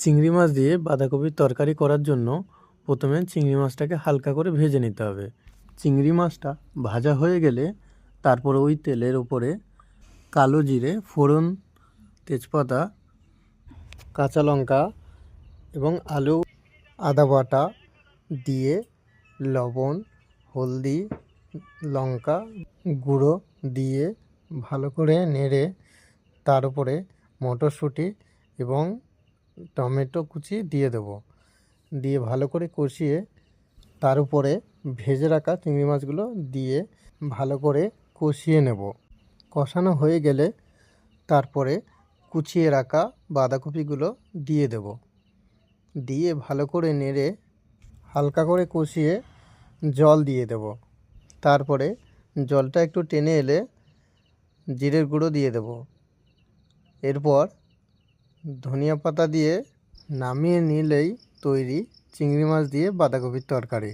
চিংড়ি মাছ দিয়ে বাঁধাকপির তরকারি করার জন্য প্রথমে চিংড়ি মাছটাকে হালকা করে ভেজে নিতে হবে। চিংড়ি মাছটা ভাজা হয়ে গেলে তারপরে ওই তেলের উপরে কালো জিরে, ফোড়ন, তেজপাতা, কাঁচা লঙ্কা এবং আলু, আদা বাটা দিয়ে লবণ, হলদি, লঙ্কা গুঁড়ো দিয়ে ভালো করে নেড়ে তার উপরে মটরশুঁটি এবং টমেটো কুচি দিয়ে দেবো। দিয়ে ভালো করে কষিয়ে তার উপরে ভেজে রাখা চিংড়ি মাছগুলো দিয়ে ভালো করে কষিয়ে নেব। কষানো হয়ে গেলে তারপরে কুচিয়ে রাখা বাঁধাকপিগুলো দিয়ে দেব। দিয়ে ভালো করে নেড়ে হালকা করে কষিয়ে জল দিয়ে দেব। তারপরে জলটা একটু টেনে এলে জিরের গুঁড়ো দিয়ে দেব। এরপর ধনিয়া পাতা দিয়ে নামিয়ে নিলেই তৈরি চিংড়ি মাছ দিয়ে বাঁধাকপির তরকারি।